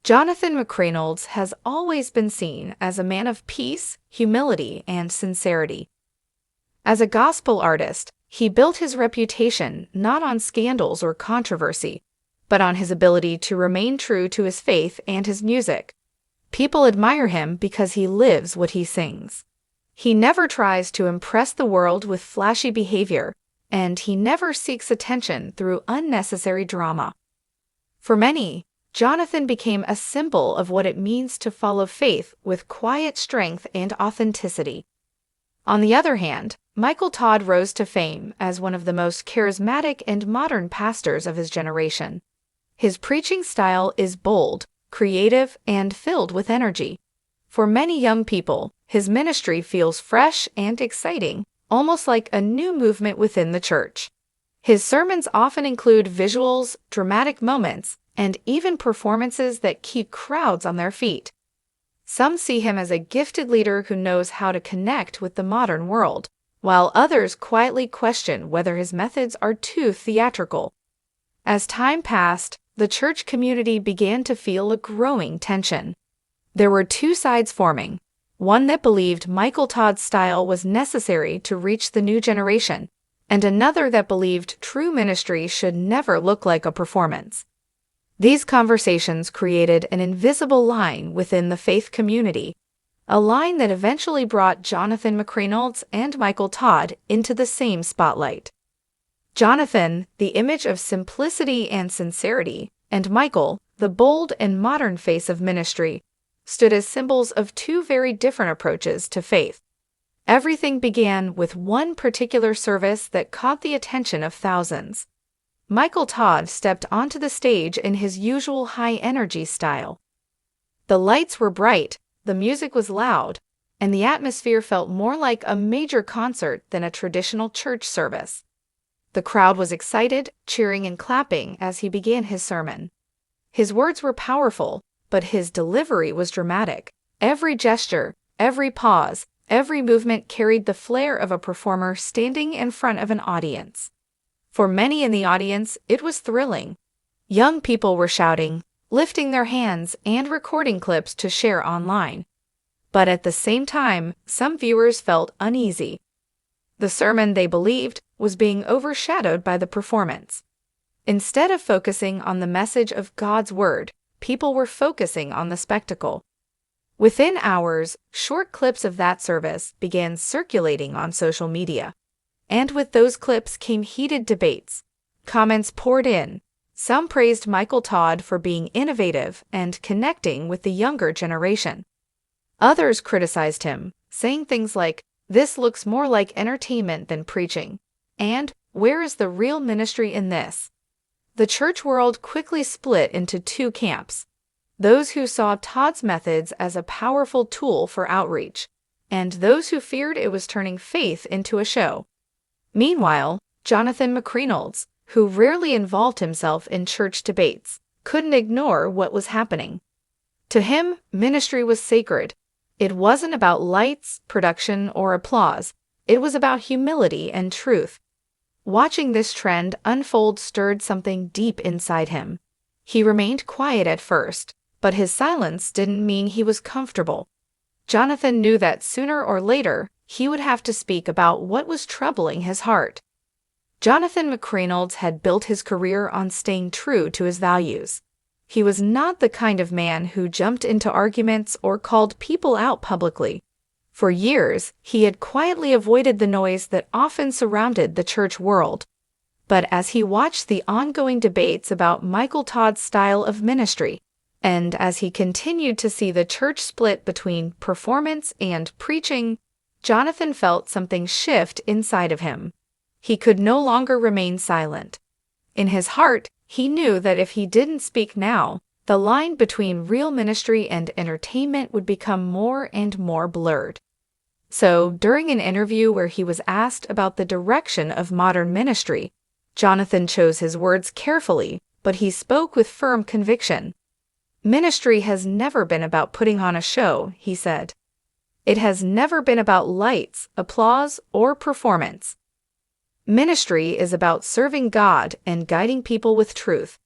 Jonathan McReynolds has always been seen as a man of peace, humility, and sincerity. As a gospel artist, he built his reputation not on scandals or controversy, but on his ability to remain true to his faith and his music. People admire him because he lives what he sings. He never tries to impress the world with flashy behavior, and he never seeks attention through unnecessary drama. For many, Jonathan became a symbol of what it means to follow faith with quiet strength and authenticity. On the other hand, Todd rose to fame as one of the most charismatic and modern pastors of his generation. His preaching style is bold, creative, and filled with energy. For many young people, his ministry feels fresh and exciting, almost like a new movement within the church. His sermons often include visuals, dramatic moments, and even performances that keep crowds on their feet. Some see him as a gifted leader who knows how to connect with the modern world, while others quietly question whether his methods are too theatrical. As time passed, the church community began to feel a growing tension. There were two sides forming, one that believed Todd's style was necessary to reach the new generation, and another that believed true ministry should never look like a performance. These conversations created an invisible line within the faith community, a line that eventually brought Jonathan McReynolds and Todd into the same spotlight. Jonathan, the image of simplicity and sincerity, and Michael, the bold and modern face of ministry, stood as symbols of two very different approaches to faith. Everything began with one particular service that caught the attention of thousands. Todd stepped onto the stage in his usual high-energy style. The lights were bright, the music was loud, and the atmosphere felt more like a major concert than a traditional church service. The crowd was excited, cheering and clapping as he began his sermon. His words were powerful, but his delivery was dramatic. Every gesture, every pause, every movement carried the flair of a performer standing in front of an audience. For many in the audience, it was thrilling. Young people were shouting, lifting their hands, and recording clips to share online. But at the same time, some viewers felt uneasy. The sermon, they believed, was being overshadowed by the performance. Instead of focusing on the message of God's word, people were focusing on the spectacle. Within hours, short clips of that service began circulating on social media. And with those clips came heated debates. Comments poured in. Some praised Todd for being innovative and connecting with the younger generation. Others criticized him, saying things like, "This looks more like entertainment than preaching," and "Where is the real ministry in this?" The church world quickly split into two camps: those who saw Todd's methods as a powerful tool for outreach, and those who feared it was turning faith into a show. Meanwhile, Jonathan McReynolds, who rarely involved himself in church debates, couldn't ignore what was happening. To him, ministry was sacred. It wasn't about lights, production, or applause. It was about humility and truth. Watching this trend unfold stirred something deep inside him. He remained quiet at first, but his silence didn't mean he was comfortable. Jonathan knew that sooner or later, he would have to speak about what was troubling his heart. Jonathan McReynolds had built his career on staying true to his values. He was not the kind of man who jumped into arguments or called people out publicly. For years, he had quietly avoided the noise that often surrounded the church world. But as he watched the ongoing debates about Todd's style of ministry, and as he continued to see the church split between performance and preaching, Jonathan felt something shift inside of him. He could no longer remain silent. In his heart, he knew that if he didn't speak now, the line between real ministry and entertainment would become more and more blurred. So, during an interview where he was asked about the direction of modern ministry, Jonathan chose his words carefully, but he spoke with firm conviction. "Ministry has never been about putting on a show," he said. "It has never been about lights, applause, or performance. Ministry is about serving God and guiding people with truth.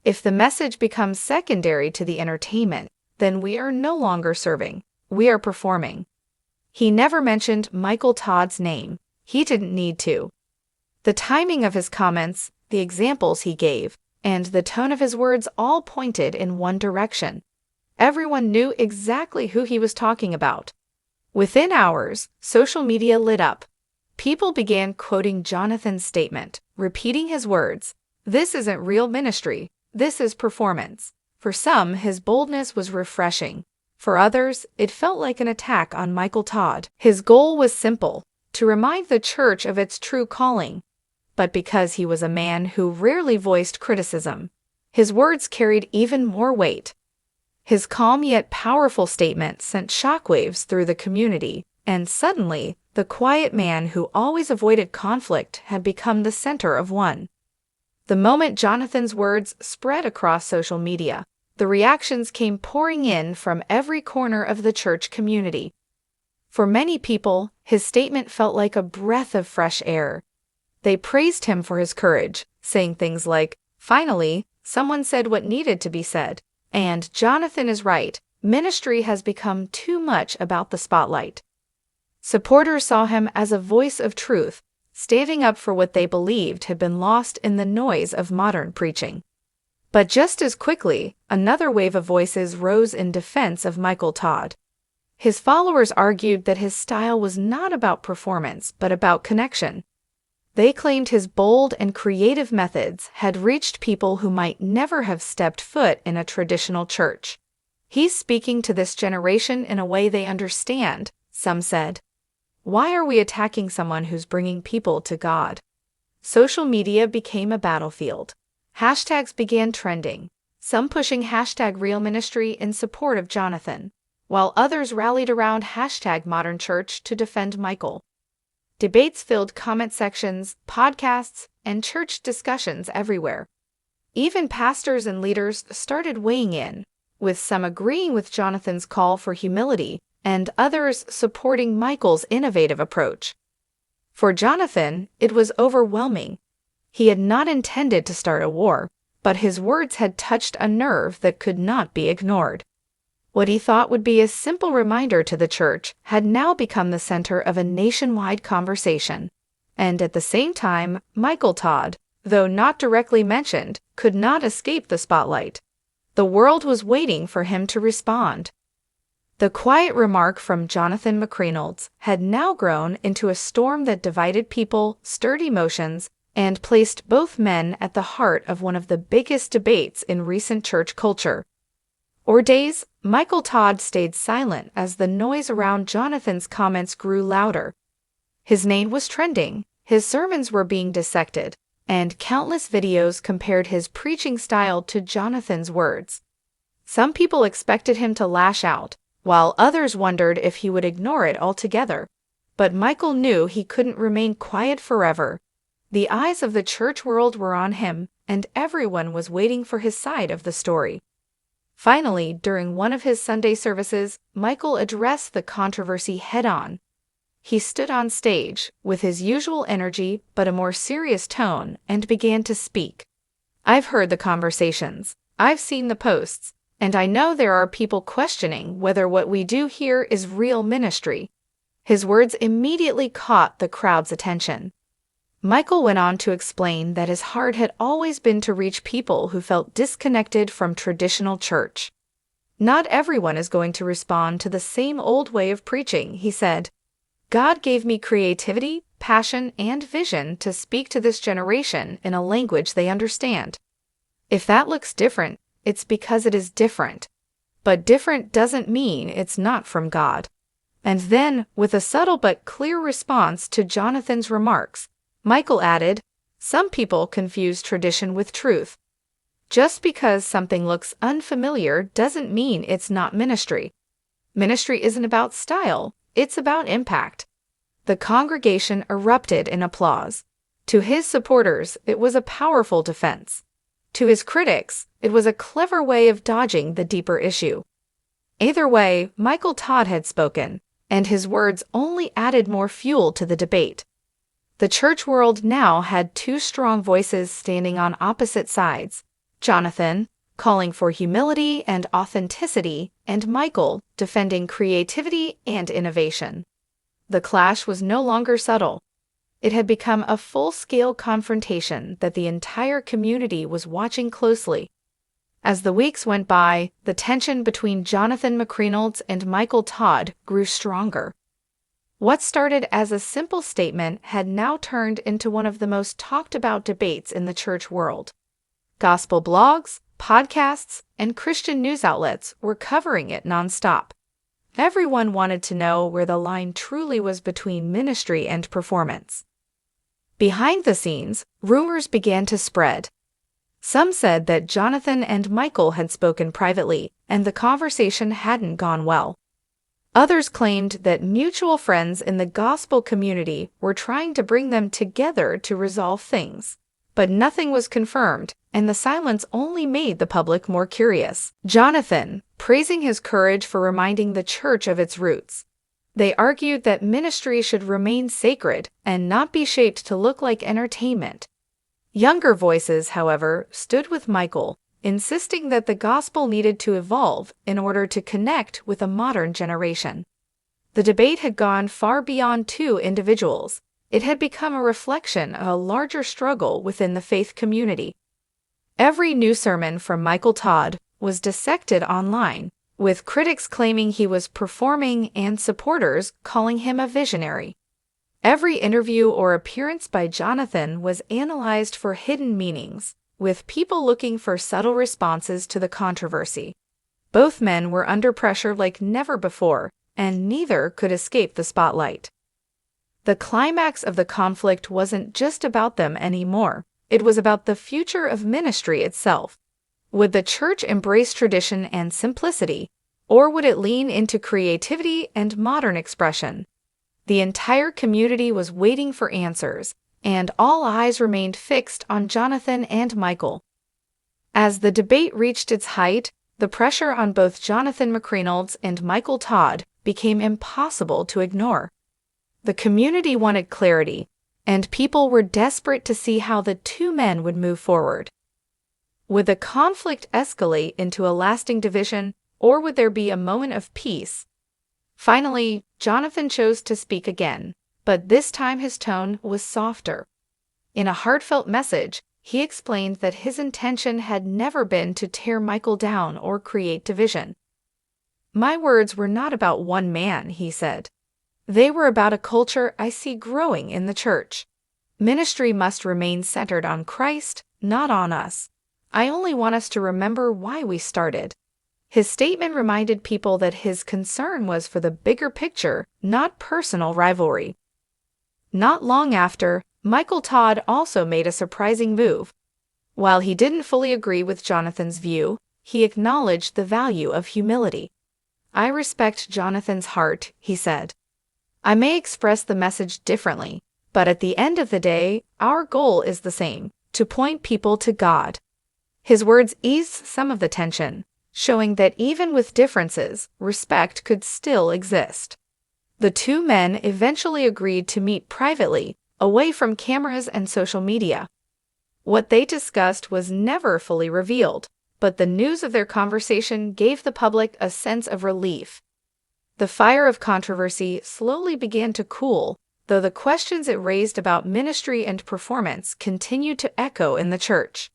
If the message becomes secondary to the entertainment, then we are no longer serving, we are performing. He never mentioned Michael Todd's name. He didn't need to. The timing of his comments, the examples he gave, and the tone of his words all pointed in one direction. Everyone knew exactly who he was talking about. Within hours, social media lit up. People began quoting Jonathan's statement, repeating his words. This isn't real ministry, this is performance. For some, his boldness was refreshing. For others, it felt like an attack on Michael Todd. His goal was simple, to remind the church of its true calling. But because he was a man who rarely voiced criticism, his words carried even more weight. His calm yet powerful statement sent shockwaves through the community, and suddenly, the quiet man who always avoided conflict had become the center of one. The moment Jonathan's words spread across social media, the reactions came pouring in from every corner of the church community. For many people, his statement felt like a breath of fresh air. They praised him for his courage, saying things like, "Finally, someone said what needed to be said," and "Jonathan is right, ministry has become too much about the spotlight." Supporters saw him as a voice of truth, standing up for what they believed had been lost in the noise of modern preaching. But just as quickly, another wave of voices rose in defense of Michael Todd. His followers argued that his style was not about performance, but about connection. They claimed his bold and creative methods had reached people who might never have stepped foot in a traditional church. He's speaking to this generation in a way they understand, some said. Why are we attacking someone who's bringing people to God? Social media became a battlefield. Hashtags began trending, some pushing #RealMinistry in support of Jonathan, while others rallied around #ModernChurch to defend Michael. Debates filled comment sections, podcasts, and church discussions everywhere. Even pastors and leaders started weighing in, with some agreeing with Jonathan's call for humility and others supporting Michael's innovative approach. For Jonathan, it was overwhelming. He had not intended to start a war, but his words had touched a nerve that could not be ignored. What he thought would be a simple reminder to the church had now become the center of a nationwide conversation. And at the same time, Michael Todd, though not directly mentioned, could not escape the spotlight. The world was waiting for him to respond. The quiet remark from Jonathan McReynolds had now grown into a storm that divided people, stirred emotions, and placed both men at the heart of one of the biggest debates in recent church culture. For days, Michael Todd stayed silent as the noise around Jonathan's comments grew louder. His name was trending, his sermons were being dissected, and countless videos compared his preaching style to Jonathan's words. Some people expected him to lash out, while others wondered if he would ignore it altogether. But Michael knew he couldn't remain quiet forever. The eyes of the church world were on him, and everyone was waiting for his side of the story. Finally, during one of his Sunday services, Michael addressed the controversy head-on. He stood on stage, with his usual energy but a more serious tone, and began to speak. "I've heard the conversations, I've seen the posts, and I know there are people questioning whether what we do here is real ministry." His words immediately caught the crowd's attention. Michael went on to explain that his heart had always been to reach people who felt disconnected from traditional church. "Not everyone is going to respond to the same old way of preaching," he said. "God gave me creativity, passion, and vision to speak to this generation in a language they understand. If that looks different, it's because it is different. But different doesn't mean it's not from God." And then, with a subtle but clear response to Jonathan's remarks, Michael added, "Some people confuse tradition with truth. Just because something looks unfamiliar doesn't mean it's not ministry. Ministry isn't about style, it's about impact." The congregation erupted in applause. To his supporters, it was a powerful defense. To his critics, it was a clever way of dodging the deeper issue. Either way, Michael Todd had spoken, and his words only added more fuel to the debate. The church world now had two strong voices standing on opposite sides. Jonathan, calling for humility and authenticity, and Michael, defending creativity and innovation. The clash was no longer subtle. It had become a full-scale confrontation that the entire community was watching closely. As the weeks went by, the tension between Jonathan McReynolds and Michael Todd grew stronger. What started as a simple statement had now turned into one of the most talked-about debates in the church world. Gospel blogs, podcasts, and Christian news outlets were covering it nonstop. Everyone wanted to know where the line truly was between ministry and performance. Behind the scenes, rumors began to spread. Some said that Jonathan and Michael had spoken privately, and the conversation hadn't gone well. Others claimed that mutual friends in the gospel community were trying to bring them together to resolve things. But nothing was confirmed, and the silence only made the public more curious. Jonathan, praising his courage for reminding the church of its roots. They argued that ministry should remain sacred and not be shaped to look like entertainment. Younger voices, however, stood with Michael, insisting that the gospel needed to evolve in order to connect with a modern generation. The debate had gone far beyond two individuals. It had become a reflection of a larger struggle within the faith community. Every new sermon from Michael Todd was dissected online, with critics claiming he was performing and supporters calling him a visionary. Every interview or appearance by Jonathan was analyzed for hidden meanings, with people looking for subtle responses to the controversy. Both men were under pressure like never before, and neither could escape the spotlight. The climax of the conflict wasn't just about them anymore. It was about the future of ministry itself. Would the church embrace tradition and simplicity, or would it lean into creativity and modern expression? The entire community was waiting for answers, and all eyes remained fixed on Jonathan and Michael. As the debate reached its height, the pressure on both Jonathan McReynolds and Michael Todd became impossible to ignore. The community wanted clarity, and people were desperate to see how the two men would move forward. Would the conflict escalate into a lasting division, or would there be a moment of peace? Finally, Jonathan chose to speak again, but this time his tone was softer. In a heartfelt message, he explained that his intention had never been to tear Michael down or create division. "My words were not about one man," he said. "They were about a culture I see growing in the church. Ministry must remain centered on Christ, not on us. I only want us to remember why we started." His statement reminded people that his concern was for the bigger picture, not personal rivalry. Not long after, Michael Todd also made a surprising move. While he didn't fully agree with Jonathan's view, he acknowledged the value of humility. "I respect Jonathan's heart," he said. "I may express the message differently, but at the end of the day, our goal is the same, to point people to God." His words eased some of the tension, showing that even with differences, respect could still exist. The two men eventually agreed to meet privately, away from cameras and social media. What they discussed was never fully revealed, but the news of their conversation gave the public a sense of relief. The fire of controversy slowly began to cool, though the questions it raised about ministry and performance continued to echo in the church.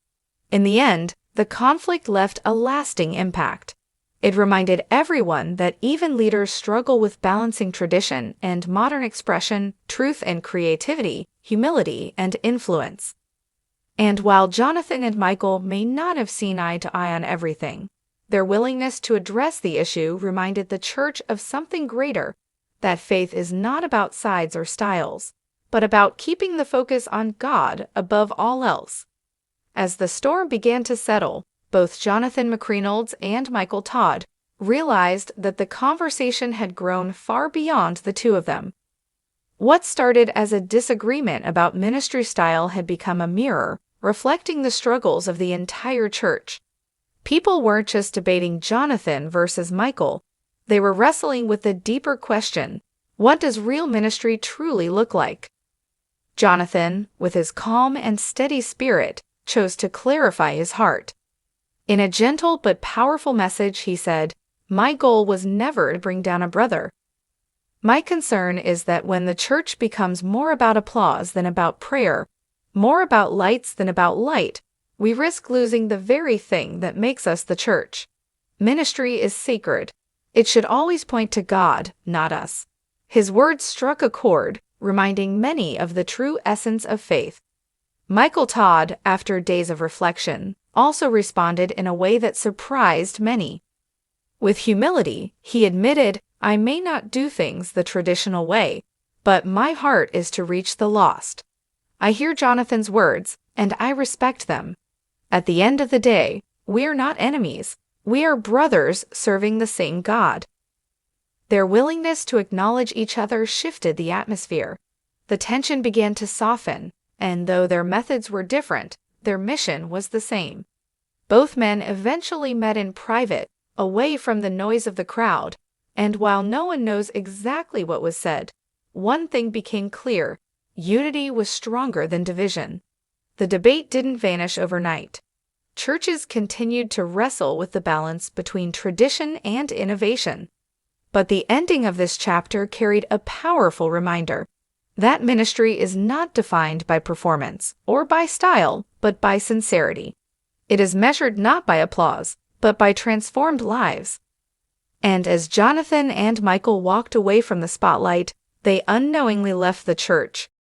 In the end, the conflict left a lasting impact. It reminded everyone that even leaders struggle with balancing tradition and modern expression, truth and creativity, humility and influence. And while Jonathan and Michael may not have seen eye to eye on everything, their willingness to address the issue reminded the church of something greater, that faith is not about sides or styles, but about keeping the focus on God above all else. As the storm began to settle, both Jonathan McReynolds and Michael Todd realized that the conversation had grown far beyond the two of them. What started as a disagreement about ministry style had become a mirror, reflecting the struggles of the entire church. People weren't just debating Jonathan versus Michael. They were wrestling with the deeper question: what does real ministry truly look like? Jonathan, with his calm and steady spirit, chose to clarify his heart. In a gentle but powerful message, he said, "My goal was never to bring down a brother. My concern is that when the church becomes more about applause than about prayer, more about lights than about light, we risk losing the very thing that makes us the church. Ministry is sacred. It should always point to God, not us." His words struck a chord, reminding many of the true essence of faith. Michael Todd, after days of reflection, also responded in a way that surprised many. With humility, he admitted, "I may not do things the traditional way, but my heart is to reach the lost. I hear Jonathan's words, and I respect them. At the end of the day, we are not enemies. We are brothers serving the same God." Their willingness to acknowledge each other shifted the atmosphere. The tension began to soften, and though their methods were different, their mission was the same. Both men eventually met in private, away from the noise of the crowd, and while no one knows exactly what was said, one thing became clear: unity was stronger than division. The debate didn't vanish overnight. Churches continued to wrestle with the balance between tradition and innovation. But the ending of this chapter carried a powerful reminder that ministry is not defined by performance or by style, but by sincerity. It is measured not by applause, but by transformed lives. And as Jonathan and Michael walked away from the spotlight, they unknowingly left the church,